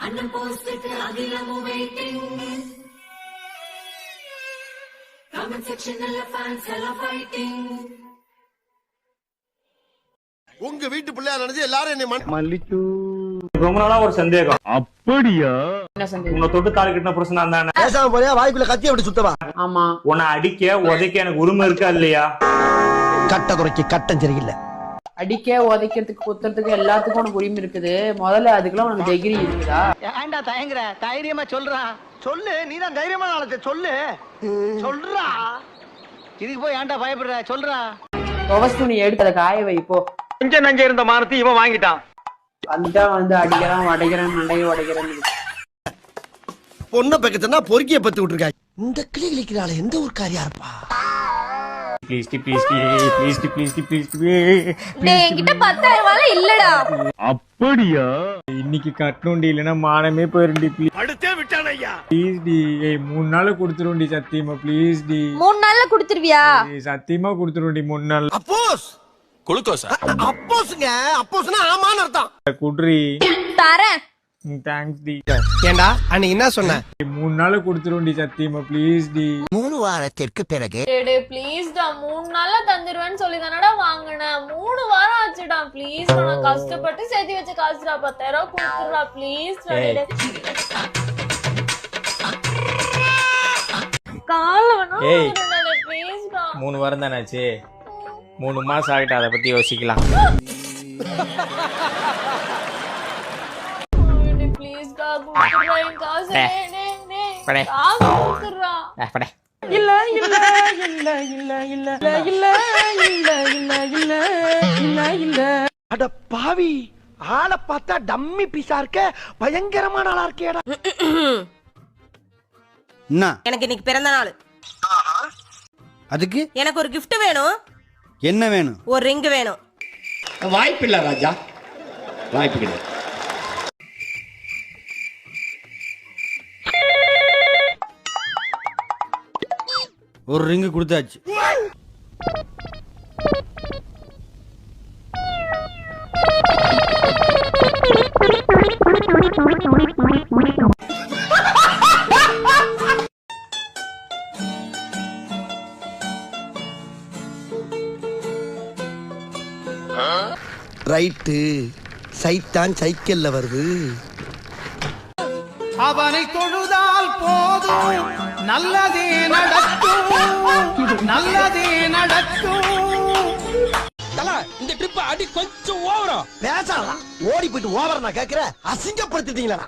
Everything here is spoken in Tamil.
அண்ணன் போஸ்டுக்கு அகிலமும் வெயிட்டிங். கமெண்ட் செக்ஷன்ல ஃபேன்ஸ் எல்லாம் ஃபைட்டிங். உங்க வீட்டு பிள்ளையா நினைச்சு எல்லாரும் என்னை மல்லிச்சு. ரொம்ப நாளா ஒரு சந்தேகம். அப்படியா? என்ன சந்தேகம்? உன்னை தொட்டு தாலி கட்டின புருஷன் நான் தானே? பேசாம போறியா? வாய்க்குள்ள கத்தி அப்படி சுத்தவா? ஆமா. உன்னை அடிக்க உதைக்க எனக்கு உரிமை இருக்கா இல்லையா? கட்ட குறைக்கு கட்டம் சரியில்லை. அடிக்க உதைக்கிறதுக்கு குத்துறதுக்கு எல்லாத்துக்கும் உனக்கு உரிமை இருக்குது. முதல்ல அதுக்கெல்லாம் உனக்கு டிகிரி இருக்குதா? ஏன்டா தயங்குற? தைரியமா சொல்றா. சொல்லு, நீதான் தைரியமான ஆளு. சொல்லு சொல்றா. இதுக்கு போய் ஏன்டா பயப்படுற? சொல்றா. துவச்சு நீ எடுத்து அதை காய வை போ. கொஞ்சம் நஞ்ச இருந்த மானத்தை இவன் வாங்கிட்டான். வந்துட்டா வந்து அடிக்கிறான் உடைக்கிறான் நடைய உடைக்கிறான். பொண்ணை பக்கத்துனா பொறுக்கிய பத்து விட்டுருக்காங்க. இந்த கிளி கிளிக்கிறாள் எந்த ஒரு காரியா இருப்பா? Please please please please please என்கிட்ட 10,000 ரூபாய் இல்லடா. அப்படியா? இன்னைக்கு கட்டணும்டி, இல்லைன்னா மானமே போயிருண்டி. ப்ளீஸ் அடுத்தே விட்டான ஐயா. Please D. 3 நாள் கொடுத்துருவோண்டி சத்தியமா. Please D. 3 நாள்ல குடுத்துருவியா? சத்தியமா கொடுத்துருவோண்டி 3 நாள். அப்போஸ் குளுக்கோஸா? அப்போஸ்ங்க. அப்போஸ்னா ஆமான்னு அர்த்தம். குட்ரி. தரேன். தேங்க்ஸ் டி. ஏண்டா அன்னைக்கு என்ன சொன்ன? 3 நாள் கொடுத்துருவோண்டி சத்தியமா. Please D. 3 வாரத்திற்கு பிறகு டேய் ப்ளீஸ் டா 3 நாள்ல தந்துருவேன்னு சொல்லி தானடா வாங்குனேன். 3 வாரம் ஆச்சுடா. ப்ளீஸ் நான் கஷ்டப்பட்டு சேர்த்து வச்ச காசுடா. 10,000 ரூபாய் கொடுத்துறா ப்ளீஸ். கால வேணா ப்ளீஸ் டா. 3 வாரம் தானே ஆச்சு. 3 மாசம் ஆகிட்டு அதை பத்தி யோசிக்கலாம். ப்ளீஸ் டா குடுறா காசு. படே. குடுறா. படே. இல்ல இல்ல இல்ல இல்ல இல்ல இல்ல இல்ல இல்ல இல்ல இல்ல இல்ல. அட பாவி, ஆளை பார்த்தா டம்மி பீஸா இருக்க. பயங்கரமான ஆளா இருக்கேடா. என்ன? எனக்கு இன்னைக்கு பிறந்த நாள். அதுக்கு எனக்கு ஒரு gift வேணும். என்ன வேணும்? ஒரு ரிங் வேணும். வாய்ப்பில்லை ராஜா, வாய்ப்பு கிடையாது. ஒரு ரிங்கு கொடுத்தாச்சு. ரைட்டு. சைத்தான் சைக்கிள்ல வருது. அவனை தொழுதால் போதும், நல்லதே நடக்கும், நல்லதே நடக்கும். இந்த ட்ரிப் அடி கொஞ்சம் ஓவரா பேசாதா. ஓடி போயிட்டு ஓவரா நான் கேக்குற. அசிங்கப்படுத்திட்டீங்களா?